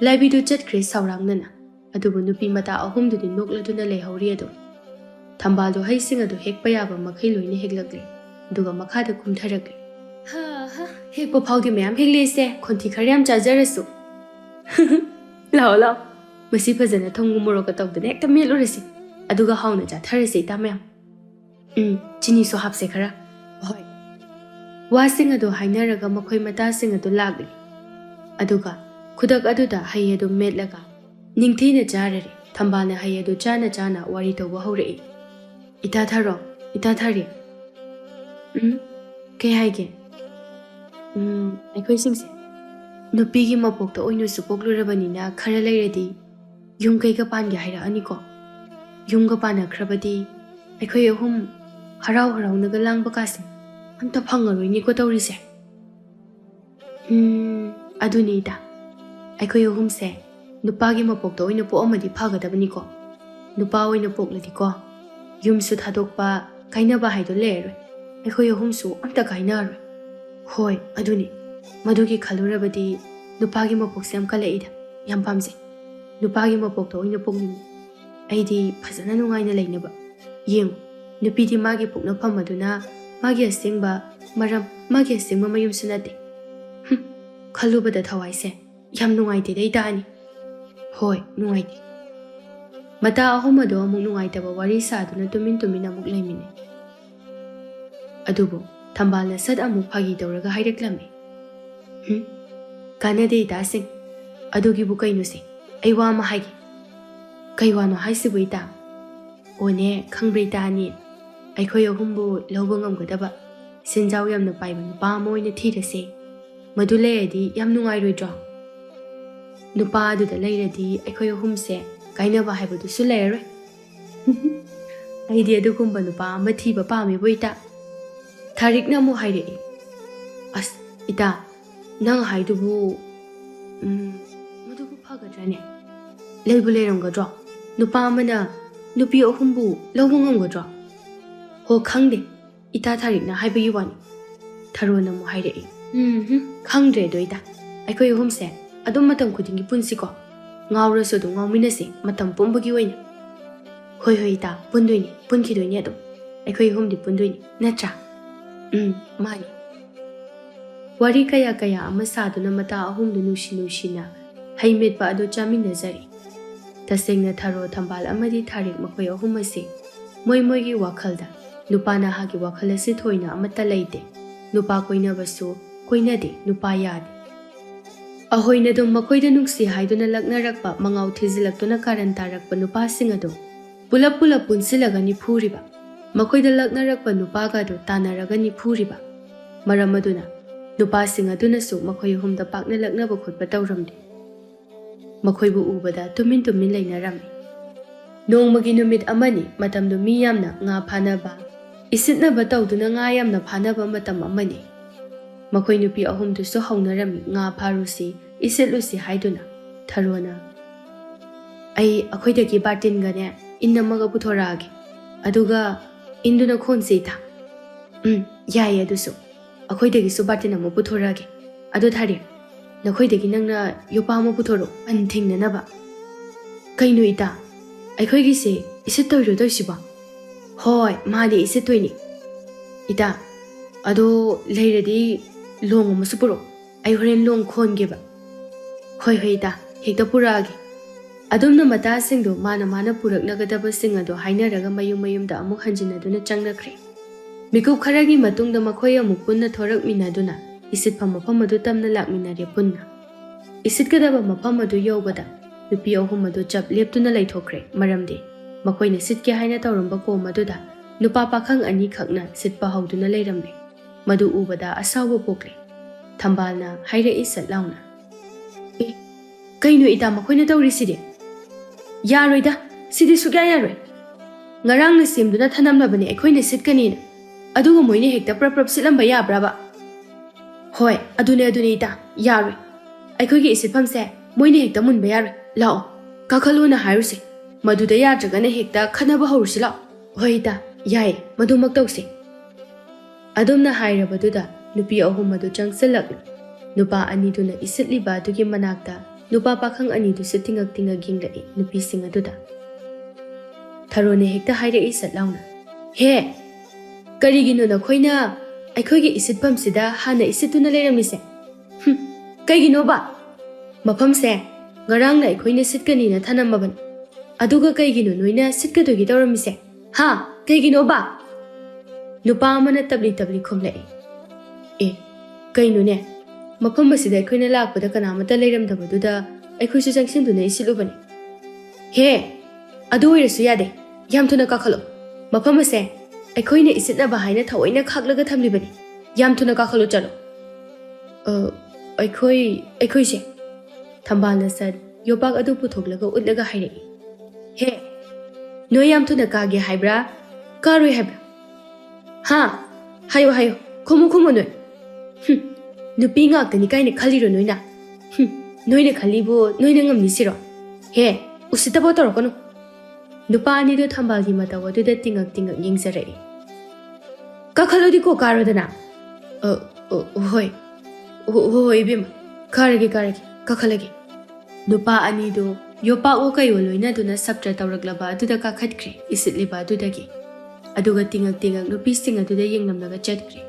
laibidu chatkre saurangnana adubu nupi mata ahumdudi nokladuna lehori adu ꯊꯝꯕꯥꯜꯗꯣ ꯍꯩꯁꯤꯡ ꯑꯗꯨ ꯍꯦꯛꯄ ꯌꯥꯕ ꯃꯈꯩ ꯂꯣꯏꯅ ꯍꯦꯛꯂꯛꯂꯦ ꯑꯗꯨꯒ ꯃꯈꯥꯗ ꯀꯨꯝꯊꯔꯛꯂꯦ ꯍꯦꯛꯄ ꯐꯥꯎꯗꯤ ꯃꯌꯥꯝ ꯍꯦꯛꯂꯦꯁꯦ ꯈꯣꯟꯊꯤ ꯈꯔ ꯌꯥꯝ ꯆꯥꯖꯔꯁꯨ ꯂꯥꯛꯑꯣ ꯂꯥꯛꯑꯣ ꯃꯁꯤ ꯐꯖꯅ ꯊꯨꯝꯒ ꯃꯣꯔꯣꯛꯀ ꯇꯧꯗꯅ ꯍꯦꯛꯇ ꯃꯦꯠꯂꯨꯔꯁꯤ ꯑꯗꯨꯒ ꯍꯥꯎꯅ ꯆꯥꯊꯔꯁꯤ ꯏꯇꯥ ꯃꯌꯥꯝ ꯆꯤꯅꯤꯁꯨ ꯍꯥꯞꯁꯦ ꯈꯔ ꯍꯣꯏ ꯋꯥꯁꯤꯡ ꯑꯗꯨ ꯍꯥꯏꯅꯔꯒ ꯃꯈꯣꯏ ꯃꯇꯥꯁꯤꯡ ꯑꯗꯨ ꯂꯥꯛꯂꯦ ꯑꯗꯨꯒ ꯈꯨꯗꯛ ꯑꯗꯨꯗ ꯍꯩ ꯑꯗꯨ ꯃꯦꯠꯂꯒ ꯅꯤꯡꯊꯤꯅ ꯆꯥꯔꯔꯦ ꯊꯝꯕꯥꯜꯅ ꯍꯩ ꯑꯗꯨ ꯆꯥꯅ ꯆꯥꯅ ꯋꯥꯔꯤ ꯇꯧꯕ ꯍꯧꯔꯛꯏ इता थारो इता थारी के हाइगे अखोई सिंगसे नुपीगी मपोक्ता ओइनुसु पोक्लुरबनिना खरा लैरदि युम कैगा पानगे हाइराअनिको युमगा पानख्रबदि अखोई अहुम हराव हरावनगा लांगबा कासे अमता फंगरोइनिको तौरिसे अदुनिदा अखोई अहुमसे नुपागी मपोक्ता ओइनु पोअमदि फागदबनिको नुपा ओइनु पोक्लदिको ꯌꯨꯝꯁꯨ ꯊꯥꯗꯣꯛꯄ ꯀꯥꯏꯅꯕ ꯍꯥꯏꯗꯣ ꯂꯩꯔꯔꯣꯏ ꯑꯩꯈꯣꯏ ꯑꯍꯨꯝꯁꯨ ꯑꯝꯇ ꯀꯥꯏꯅꯔꯣꯏ ꯍꯣꯏ ꯑꯗꯨꯅꯤ ꯃꯗꯨꯒꯤ ꯈꯜꯂꯨꯔꯕꯗꯤ ꯅꯨꯄꯥꯒꯤ ꯃꯄꯣꯛꯁꯦ ꯌꯥꯝ ꯀꯜꯂꯛꯏꯗ ꯌꯥꯝ ꯄꯥꯝꯖꯩ ꯅꯨꯄꯥꯒꯤ ꯃꯄꯣꯛꯇ ꯑꯣꯏꯅ ꯄꯣꯛꯅꯤꯡꯉꯤ ꯑꯩꯗꯤ ꯐꯖꯅ ꯅꯨꯡꯉꯥꯏꯅ ꯂꯩꯅꯕ ꯌꯦꯡꯉꯨ ꯅꯨꯄꯤꯗꯤ ꯃꯥꯒꯤ ꯄꯣꯛꯅꯐꯝ ꯑꯗꯨꯅ ꯃꯥꯒꯤ ꯑꯁꯦꯡꯕ ꯃꯔꯝ ꯃꯥꯒꯤ ꯑꯁꯦꯡꯕ ꯃꯌꯨꯝꯁꯨ ꯅꯠꯇꯦ ꯈꯜꯂꯨꯕꯗ ꯊꯋꯥꯏꯁꯦ ꯌꯥꯝ ꯅꯨꯡꯉꯥꯏꯇꯦꯗ ꯏꯇꯥꯅꯤ ꯍꯣꯏ ꯅꯨꯡꯉꯥꯏꯇꯦ ꯃꯇꯥ ꯑꯍꯨꯝ ꯑꯗꯣ ꯑꯃꯨꯛ ꯅꯨꯡꯉꯥꯏꯇꯕ ꯋꯥꯔꯤ ꯁꯥꯗꯨꯅ ꯇꯨꯃꯤꯟ ꯇꯨꯃꯤꯟ ꯑꯃꯨꯛ ꯂꯩꯃꯤꯟꯅꯩ ꯑꯗꯨꯕꯨ ꯊꯝꯕꯥꯜꯅ ꯁꯠ ꯑꯃꯨꯛ ꯐꯥꯒꯤ ꯇꯧꯔꯒ ꯍꯥꯏꯔꯛꯂꯝꯃꯤ ꯀꯥꯟꯅꯗꯦ ꯏꯇꯥꯁꯤꯡ ꯑꯗꯨꯒꯤꯕꯨ ꯀꯩꯅꯣꯁꯦ ꯑꯩ ꯋꯥ ꯑꯃ ꯍꯥꯏꯒꯦ ꯀꯩ ꯋꯥꯅꯣ ꯍꯥꯏꯁꯤꯕꯨ ꯏꯇꯥ ꯑꯣꯅꯦ ꯈꯪꯕ꯭ꯔ ꯏꯇꯥꯅꯤ ꯑꯩꯈꯣꯏ ꯑꯍꯨꯝꯕꯨ ꯂꯧꯕ ꯉꯝꯒꯗꯕ ꯁꯦꯟꯖꯥꯎ ꯌꯥꯝꯅ ꯄꯥꯏꯕ ꯅꯨꯄꯥ ꯑꯃ ꯑꯣꯏꯅ ꯊꯤꯔꯁꯦ ꯃꯗꯨ ꯂꯩꯔꯗꯤ ꯌꯥꯝ ꯅꯨꯡꯉꯥꯏꯔꯣꯏꯗ꯭ꯔꯣ ꯅꯨꯄꯥ ꯑꯗꯨꯗ ꯂꯩꯔꯗꯤ ꯑꯩꯈꯣꯏ ꯑꯍꯨꯝꯁꯦ ꯀꯥꯏꯅꯕ ꯍꯥꯏꯕꯗꯨꯁꯨ ꯂꯩꯔꯔꯣꯏ ꯑꯩꯗꯤ ꯑꯗꯨꯒꯨꯝꯕ ꯅꯨꯄꯥ ꯑꯃ ꯊꯤꯕ ꯄꯥꯝꯃꯦꯕꯨ ꯏꯇꯥ ꯊꯥꯔꯤꯛꯅ ꯑꯃꯨꯛ ꯍꯥꯏꯔꯛꯏ ꯑꯁ ꯏꯇꯥ ꯅꯪ ꯍꯥꯏꯗꯨꯕꯨ ꯃꯗꯨꯕꯨ ꯐꯒꯗ꯭ꯔꯅꯦ ꯂꯩꯕꯨ ꯂꯩꯔꯝꯒꯗ꯭ꯔꯣ ꯅꯨꯄꯥ ꯑꯃꯅ ꯅꯨꯄꯤ ꯑꯍꯨꯝꯕꯨ ꯂꯧꯕ ꯉꯝꯒꯗ꯭ꯔꯣ ꯍꯣ ꯈꯪꯗꯦ ꯏꯇꯥ ꯊꯥꯔꯤꯛꯅ ꯍꯥꯏꯕꯒꯤ ꯋꯥꯅꯤ ꯊꯔꯣꯅ ꯑꯃꯨꯛ ꯍꯥꯏꯔꯛꯏ ꯈꯪꯗ꯭ꯔꯦ ꯑꯗꯣ ꯏꯇꯥ ꯑꯩꯈꯣꯏ ꯑꯍꯨꯝꯁꯦ ꯑꯗꯨꯝ ꯃꯇꯝ ꯈꯨꯗꯤꯡꯒꯤ ꯄꯨꯟꯁꯤꯀꯣ ꯉꯥꯎꯔꯁꯨ ꯑꯗꯨꯝ ꯉꯥꯎꯃꯤꯟꯅꯁꯤ ꯃꯇꯝ ꯄꯨꯝꯕꯒꯤ ꯑꯣꯏꯅ ꯍꯣꯏ ꯍꯣꯏ ꯏꯇꯥ ꯄꯨꯟꯗꯣꯏꯅꯤ ꯄꯨꯟꯈꯤꯗꯣꯏꯅꯤ ꯑꯗꯨꯝ ꯑꯩꯈꯣꯏ ꯑꯍꯨꯝꯗꯤ ꯄꯨꯟꯗꯣꯏꯅꯤ ꯅꯠꯇ꯭ꯔꯥ ꯃꯥꯅꯤ ꯋꯥꯔꯤ ꯀꯌꯥ ꯀꯌꯥ ꯑꯃ ꯁꯥꯗꯨꯅ ꯃꯇꯥ ꯑꯍꯨꯝꯗꯨ ꯅꯨꯡꯁꯤ ꯅꯨꯡꯁꯤꯅ ꯍꯩ ꯃꯦꯠꯄ ꯑꯗꯨ ꯆꯥꯃꯤꯟꯅꯖꯔꯤ ꯇꯁꯦꯡꯅ ꯊꯔꯣ ꯊꯝꯕꯥꯜ ꯑꯃꯗꯤ ꯊꯥꯔꯤꯛ ꯃꯈꯣꯏ ꯑꯍꯨꯝ ꯑꯁꯤ ꯃꯣꯏꯒꯤ ꯋꯥꯈꯜꯗ ꯅꯨꯄꯥ ꯅꯍꯥꯒꯤ ꯋꯥꯈꯜ ꯑꯁꯤ ꯊꯣꯏꯅ ꯑꯃꯠꯇ ꯂꯩꯇꯦ ꯅꯨꯄꯥ ꯀꯣꯏꯅꯕꯁꯨ ꯀꯣꯏꯅꯗꯦ ꯅꯨꯄꯥ ꯌꯥꯗꯦ ꯑꯍꯣꯏꯅ ꯑꯗꯨꯝ ꯃꯈꯣꯏꯗ ꯅꯨꯡꯁꯤ ꯍꯥꯏꯗꯨꯅ ꯂꯛꯅꯔꯛꯄ ꯃꯉꯥꯎ ꯊꯤꯖꯤꯜꯂꯛꯇꯨꯅ ꯀꯥꯔꯟ ꯇꯥꯔꯛꯄ ꯅꯨꯄꯥꯁꯤꯡ ꯑꯗꯨ Pulap pulap punsilagani phuriba. Makoida laknarakpa nupagado tanaragani phuriba. Maramaduna, nupasing aduna su makoy humda pakna laknaba khutba tawramdi. Makoybu ubada tumin lainarami. Nongmagi numit amani matamdu mi yamna nga phanaba. Isitnaba tawduna nga yamna phanaba matam amani. Makoy nupi ahumdu su hawnarami nga pharusi isitlusi haiduna. Tharona. Ay akoydagi batin gane innamaga puthorage. Aduga induna khonse tha. Yai adusu. Akoydagi su batin amu puthorage. Adu thari. Nakoydagi nangna yopa amu puthoro anthingna ba. Kainu ita. Aikoygi se isitoyro doisiba. Hoi mali isitoyni. Ita. Ado leiradi long amusupuro. Ay horen long khongeba. Hoi ita. Hekta purage. Adumna mata singdo mana purak nagadaba singado hainaraga mayum da amuk hanjinaduna changnakre. Mikup kharagi matungda makoy amuk punna thorak minaduna isit pamapam adu tamna lakminare punna. Isit kadaba mapam adu yobada nupi ahum adu chap leptuna laithokre maramde makoyna sitke haina tawramba ko maduda nupa pakhang ani khakna sitpa hauduna leirambe madu ubada asawo pokle thambalna haire isat launa. Kainu ita makoyna tawriside Yaroida, sidi sugya yaroi. Ngarang na simduna thanamnabani aikoyna sitkanina. Aduga moyne hekta prap sitlamba yabraba. Hoi, adune ita, yaroi. Aikoygi isitpamse moyne hekta munba yaroi. Lao, kakhaluna hairuse. Maduda yadragana hekta khanaba haurusi lao. Hoi ita, yae, madumak tawse. Adumna hairabaduda nupi ahum madu changsalakna. Nupa aniduna isitliba adugi manakta nupa pakhang anidu se tingak gingai nupi singa duda. Tharone hekta haire isat launa. He! Karigino na khoina aikoygi isitpam sida hana isituna leiramnise. Kaigino ba? Mafam se ngarang na aikoyna sitkani na thanamaban. Aduga kaigino noina sitkadogi tawramise. Ha! Kaigino ba? Nupa amana tabli khumlai. Kaino ne? Mafam asida aikoyna lakpada kanamata leiramdabaduda aikoysu changsinduna isilubani. He! Adu oirasu yade. Yam thuna kakhalo. Mafam ase aikoyna isitnaba haina thawaina khaklaga thamlibani. Yam thuna kakhalo chalo. Aikoyse. Thambalna sad yopak adu puthoklaga utlaga hairei. He! No yam thuna kage haibra? Karoi haibra? Ha! Hayo. Khomu noi. Nupi ngakani kaina khaliro noina. Noina khalibo noina ngamni siro. He, usitabo torokono. Nupa anido thambalgi matawa duda tingak yingsarai. Kakhalodi ko karodana. Hoi bima. Karagi kakhalagi. Nupa anido yopa o kayo loina duna sabtra tawraglaba duda kakhatkre isitliba dudagi. Aduga tingak nupi singa duda yengnamnaga chatkre.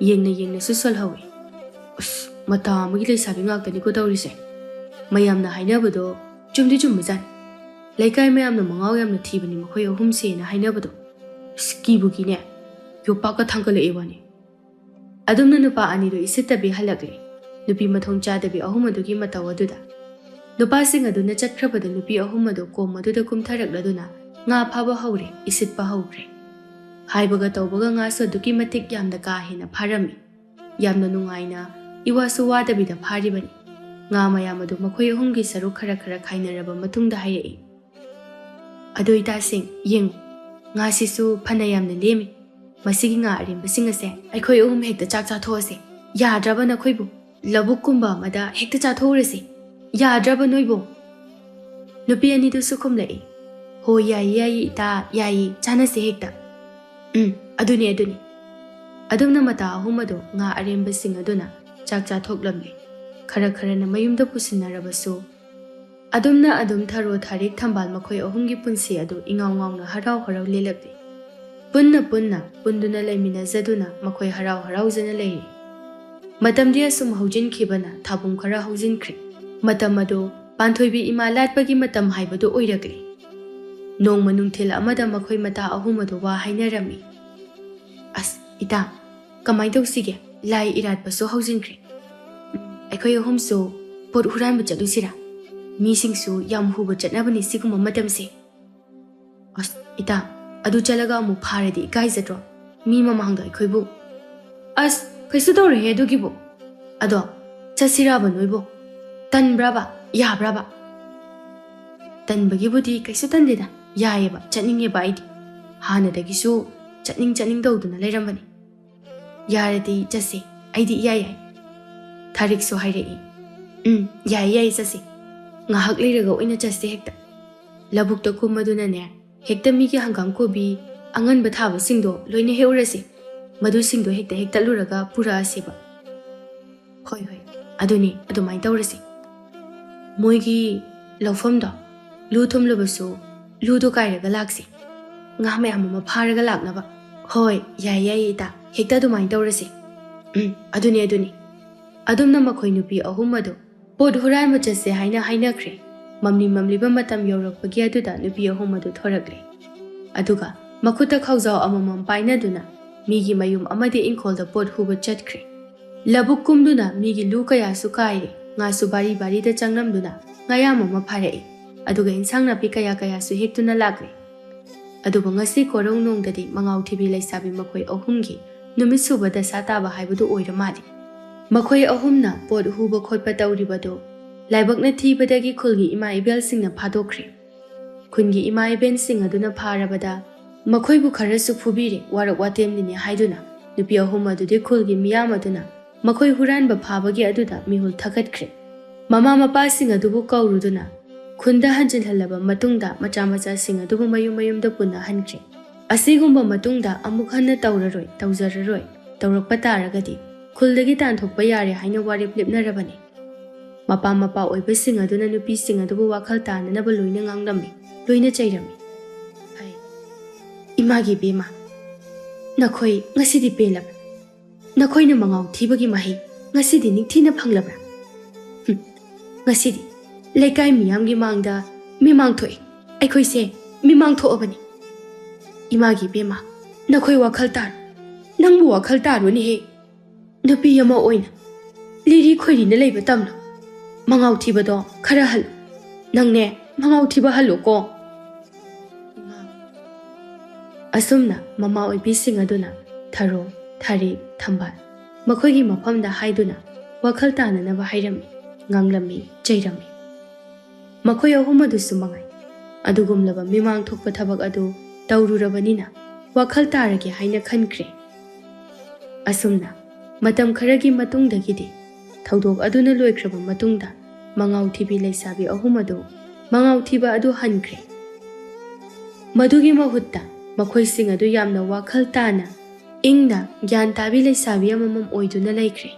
Yengna susol hawi. Mata amagi leisabi ngaktani ko tawrise. Mayamna hainabado chumdi chumbazan. Laikai mayamna Mangao yamna thibani makoy ahum sena hainabado. Skibugi ne. Yopaka thangkala ewani. Adumna nupa anido isitabi halagre. Nupi mathong chadabi ahum adugi matawaduda. Nupa sing aduna chatrabada nupi ahum adu ko maduda kumtharakladuna nga phaba haure isitpa haure. Haibaga tawbaga nga so duki matik yamna ka hena pharami. Yamna nungaina iwasu wadabida pharibani. Nga mayamadu makoy ahumgi saru khara khainaraba matungda hairei. Adu ita sing yeng nga sisu phana yamna lemi. Masigi nga arimba singase aikoy ahum hekta chak chathose. Yadraba na khoibu labuk kumba amada hekta chathorese. Yadraba noibo. Nupi anidu sukhumlai. Ho yai ita yai chanase hekta. Aduni. Adumna mata ahumado nga aremba sing aduna chak chathoklamle. Khara na mayumda pusinarabasu. Adumna tharo tharik thambal makoy ahumgi punsi adu ingaw na harau lelakle. Punna punduna laimina zaduna makoy harau zana leiri. Matamdia sum haujin khibana thabum khara haujin khri. Matam adu panthoibi ima latpagi matam haibadu oiragli. Nong manungthil amada makoy mata ahumado wa hainarami. As ita kamai tawsige lai irat baso haujin khri. Aikoy ahum so pot huran ba chalusira. Mising su yam huba chatnabani siguma matamse. ꯑꯁ ꯏꯇꯥ ꯑꯗꯨ ꯆꯠꯂꯒ ꯑꯃꯨꯛ ꯐꯥꯔꯗꯤ ꯏꯀꯥꯏꯖꯗ꯭ꯔꯣ ꯃꯤ ꯃꯃꯥꯡꯗ ꯑꯩꯈꯣꯏꯕꯨ ꯑꯁ ꯀꯩꯁꯨ ꯇꯧꯔꯣꯏꯍꯦ ꯑꯗꯨꯒꯤꯕꯨ ꯑꯗꯣ ꯆꯠꯁꯤꯔꯕ ꯅꯣꯏꯕꯨ ꯇꯟꯕ꯭ꯔꯕ ꯌꯥꯕ꯭ꯔꯕ ꯇꯟꯕꯒꯤꯕꯨꯗꯤ ꯀꯩꯁꯨ ꯇꯟꯗꯦꯗ ꯌꯥꯏꯌꯦꯕ ꯆꯠꯅꯤꯡꯉꯦꯕ ꯑꯩꯗꯤ ꯍꯥꯟꯅꯗꯒꯤꯁꯨ ꯆꯠꯅꯤꯡ ꯇꯧꯗꯨꯅ ꯂꯩꯔꯝꯕꯅꯤ ꯌꯥꯔꯗꯤ ꯆꯠꯁꯦ ꯑꯩꯗꯤ ꯏꯌꯥ ꯌꯥꯏ ꯊꯥꯔꯤꯛꯁꯨ ꯍꯥꯏꯔꯛꯏ ꯌꯥꯏ ꯆꯠꯁꯦ ꯉꯥꯏꯍꯥꯛ ꯂꯩꯔꯒ ꯑꯣꯏꯅ ꯆꯠꯁꯦ ꯍꯦꯛꯇ ꯂꯧꯕꯨꯛꯇ ꯀꯨꯝꯃꯗꯨꯅꯅꯦ ꯍꯦꯛꯇ ꯃꯤꯒꯤ ꯍꯪꯒꯥꯝ ꯀꯣꯕꯤ ꯑꯉꯟꯕ ꯊꯥꯕꯁꯤꯡꯗꯣ ꯂꯣꯏꯅ ꯍꯦꯛꯎꯔꯁꯤ ꯃꯗꯨꯁꯤꯡꯗꯣ ꯍꯦꯛꯇ ꯍꯦꯛꯇꯠꯂꯨꯔꯒ ꯄꯨꯔꯛꯑꯁꯤꯕ ꯍꯣꯏ ꯑꯗꯨꯅꯤ ꯑꯗꯨꯃꯥꯏꯅ ꯇꯧꯔꯁꯤ ꯃꯣꯏꯒꯤ ꯂꯧꯐꯝꯗꯣ ꯂꯨ ꯊꯨꯝꯂꯕꯁꯨ ꯂꯨꯗꯣ ꯀꯥꯏꯔꯒ ꯂꯥꯛꯁꯤ ꯉꯥ ꯃꯌꯥꯝ ꯑꯃ ꯐꯥꯔꯒ ꯂꯥꯛꯅꯕ ꯍꯣꯏ ꯌꯥꯏ ꯏꯇꯥ ꯍꯦꯛꯇ ꯑꯗꯨꯃꯥꯏꯅ ꯇꯧꯔꯁꯤ ꯑꯗꯨꯅꯤ ꯑꯗꯨꯝꯅ ꯃꯈꯣꯏ ꯅꯨꯄꯤ ꯑꯍꯨꯝ ꯑꯗꯨ ꯄꯣꯠ ꯍꯨꯔꯥꯟꯕ ꯆꯠꯁꯦ ꯍꯥꯏꯅ ꯍꯥꯏꯅꯈ꯭ꯔꯦ ꯃꯝꯂꯤꯕ ꯃꯇꯝ ꯌꯧꯔꯛꯄꯒꯤ ꯑꯗꯨꯗ ꯅꯨꯄꯤ ꯑꯍꯨꯝ ꯑꯗꯨ ꯊꯣꯔꯛꯂꯦ ꯑꯗꯨꯒ ꯃꯈꯨꯠꯇ ꯈꯥꯎꯖꯥꯎ ꯑꯃꯃꯝ ꯄꯥꯏꯅꯗꯨꯅ ꯃꯤꯒꯤ ꯃꯌꯨꯝ ꯑꯃꯗꯤ ꯏꯪꯈꯣꯜꯗ ꯄꯣꯠ ꯍꯨꯕ ꯆꯠꯈ꯭ꯔꯦ ꯂꯧꯕꯨꯛ ꯀꯨꯝꯗꯨꯅ ꯃꯤꯒꯤ ꯂꯨ ꯀꯌꯥꯁꯨ ꯀꯥꯏꯔꯦ ꯉꯥꯁꯨ ꯕꯥꯔꯤꯗ ꯆꯪꯂꯝꯗꯨꯅ ꯉꯥꯌꯥꯝ ꯑꯃ ꯐꯥꯔꯛꯏ ꯑꯗꯨꯒ ꯏꯟꯁꯥꯡ ꯅꯥꯄꯤ ꯀꯌꯥꯁꯨ ꯍꯦꯛꯇꯨꯅ ꯂꯥꯛꯂꯦ ꯑꯗꯨꯕꯨ ꯉꯁꯤ ꯀꯣꯔꯧꯅꯨꯡꯗꯗꯤ ꯃꯉꯥꯎ ꯊꯤꯕꯤ ꯂꯩꯁꯥꯕꯤ ꯃꯈꯣꯏ ꯑꯍꯨꯝꯒꯤ ꯅꯨꯃꯤꯠ ꯁꯨꯕ ꯗꯁꯥ ꯇꯥꯕ ꯍꯥꯏꯕꯗꯨ ꯑꯣꯏꯔ ꯃꯥꯜꯂꯤ ꯃꯈꯣꯏ ꯑꯍꯨꯝꯅ ꯄꯣꯠ ꯍꯨꯕ ꯈꯣꯠꯄ ꯇꯧꯔꯤꯕꯗꯨ ꯂꯥꯏꯕꯛꯅ ꯊꯤꯕꯗꯒꯤ ꯈꯨꯜꯒꯤ ꯏꯃꯥ ꯏꯕꯦꯜꯁꯤꯡꯅ ꯐꯥꯗꯣꯛꯈ꯭ꯔꯦ ꯈꯨꯟꯒꯤ ꯏꯃꯥ ꯏꯕꯦꯜꯁꯤꯡ ꯑꯗꯨꯅ ꯐꯥꯔꯕꯗ ꯃꯈꯣꯏꯕꯨ ꯈꯔꯁꯨ ꯐꯨꯕꯤꯔꯦ ꯋꯥꯔꯛ ꯋꯥꯇꯦꯝꯅꯤꯅꯦ ꯍꯥꯏꯗꯨꯅ ꯅꯨꯄꯤ ꯑꯍꯨꯝ ꯑꯗꯨꯗꯤ ꯈꯨꯜꯒꯤ ꯃꯤꯌꯥꯝ ꯑꯗꯨꯅ ꯃꯈꯣꯏ ꯍꯨꯔꯥꯟꯕ ꯐꯥꯕꯒꯤ ꯑꯗꯨꯗ ꯃꯤꯍꯨꯜ ꯊꯛꯀꯠꯈ꯭ꯔꯦ ꯃꯃꯥ ꯃꯄꯥꯁꯤꯡ ꯑꯗꯨꯕꯨ ꯀꯧꯔꯨꯗꯨꯅ ꯈꯨꯟꯗ ꯍꯟꯖꯤꯜꯍꯜꯂꯕ ꯃꯇꯨꯡꯗ ꯃꯆꯥꯁꯤꯡ ꯑꯗꯨꯕꯨ ꯃꯌꯨꯝꯗ ꯄꯨꯟꯅ ꯍꯟꯈ꯭ꯔꯦ ꯑꯁꯤꯒꯨꯝꯕ ꯃꯇꯨꯡꯗ ꯑꯃꯨꯛ ꯍꯟꯅ ꯇꯧꯖꯔꯔꯣꯏ ꯇꯧꯔꯛꯄ ꯇꯥꯔꯒꯗꯤ ꯈꯨꯜꯗꯒꯤ ꯇꯥꯟꯊꯣꯛꯄ ꯌꯥꯔꯦ ꯍꯥꯏꯅ ꯋꯥꯔꯦꯞ ꯂꯦꯞꯅꯔꯕꯅꯤ ꯃꯄꯥ ꯑꯣꯏꯕꯁꯤꯡ ꯑꯗꯨꯅ ꯅꯨꯄꯤꯁꯤꯡ ꯑꯗꯨꯕꯨ ꯋꯥꯈꯜ ꯇꯥꯅꯅꯕ ꯂꯣꯏꯅ ꯉꯥꯡꯂꯝꯃꯤ ꯂꯣꯏꯅ ꯆꯩꯔꯝꯃꯤ ꯏꯃꯥꯒꯤ ꯕꯦꯝꯃ ꯅꯈꯣꯏ ꯉꯁꯤꯗꯤ ꯄꯦꯜꯂꯕ꯭ꯔꯥ ꯅꯈꯣꯏꯅ ꯃꯉꯥꯎ ꯊꯤꯕꯒꯤ ꯃꯍꯩ ꯉꯁꯤꯗꯤ ꯅꯤꯡꯊꯤꯅ ꯐꯪꯂꯕ꯭ꯔꯥ ꯉꯁꯤꯗꯤ ꯂꯩꯀꯥꯏ ꯃꯤꯌꯥꯝꯒꯤ ꯃꯥꯡꯗ ꯃꯤꯃꯥꯡ ꯊꯣꯛꯏ ꯑꯩꯈꯣꯏꯁꯦ ꯃꯤꯃꯥꯡ ꯊꯣꯛꯑꯕꯅꯤ ꯏꯃꯥꯒꯤ ꯕꯦꯝꯃ ꯅꯈꯣꯏ ꯋꯥꯈꯜ ꯇꯥꯔꯣ ꯅꯪꯕꯨ ꯋꯥꯈꯜ ꯇꯥꯔꯣꯅꯦꯍꯦ ꯅꯨꯄꯤ ꯑꯃ ꯑꯣꯏꯅ ꯂꯤꯔꯤ ꯈꯣꯏꯔꯤꯅ ꯂꯩꯕ ꯇꯝꯂꯣ ꯃꯉꯥꯎ ꯊꯤꯕꯗꯣ ꯈꯔ ꯍꯜꯂꯨ ꯅꯪꯅꯦ ꯃꯉꯥꯎ ꯊꯤꯕ ꯍꯜꯂꯣꯀꯣ ꯑꯁꯨꯝꯅ ꯃꯃꯥ ꯑꯣꯏꯕꯤꯁꯤꯡ ꯑꯗꯨꯅ ꯊꯔꯣ ꯊꯔꯤꯛ ꯊꯝꯕꯥꯜ ꯃꯈꯣꯏꯒꯤ ꯃꯐꯝꯗ ꯍꯥꯏꯗꯨꯅ ꯋꯥꯈꯜ ꯇꯥꯅꯅꯕ ꯍꯥꯏꯔꯝꯃꯤ ꯉꯥꯡꯂꯝꯃꯤ ꯆꯩꯔꯝꯃꯤ ꯃꯈꯣꯏ ꯑꯍꯨꯝ ꯑꯗꯨꯁꯨ ꯃꯉꯥꯏ ꯑꯗꯨꯒꯨꯝꯂꯕ ꯃꯤꯃꯥꯡ ꯊꯣꯛꯄ ꯊꯕꯛ ꯑꯗꯨ ꯇꯧꯔꯨꯔꯕꯅꯤꯅ ꯋꯥꯈꯜ ꯇꯥꯔꯒꯦ ꯍꯥꯏꯅ ꯈꯟꯈ꯭ꯔꯦ ꯑꯁꯨꯝꯅ ꯃꯇꯝ ꯈꯔꯒꯤ ꯃꯇꯨꯡꯗꯒꯤꯗꯤ ꯊꯧꯗꯣꯛ ꯑꯗꯨꯅ ꯂꯣꯏꯈ꯭ꯔꯕ ꯃꯇꯨꯡꯗ ꯃꯉꯥꯎ ꯊꯤꯕꯤ ꯂꯩꯁꯥꯕꯤ ꯑꯍꯨꯝ ꯑꯗꯨ ꯃꯉꯥꯎ ꯊꯤꯕ ꯑꯗꯨ ꯍꯟꯈ꯭ꯔꯦ ꯃꯗꯨꯒꯤ ꯃꯍꯨꯠꯇ ꯃꯈꯣꯏꯁꯤꯡ ꯑꯗꯨ ꯌꯥꯝꯅ ꯋꯥꯈꯜ ꯇꯥꯅ ꯏꯪꯅ ꯒ꯭ꯌꯥꯟ ꯇꯥꯕꯤ ꯂꯩꯁꯥꯕꯤ ꯑꯃꯃꯝ ꯑꯣꯏꯗꯨꯅ ꯂꯩꯈ꯭ꯔꯦ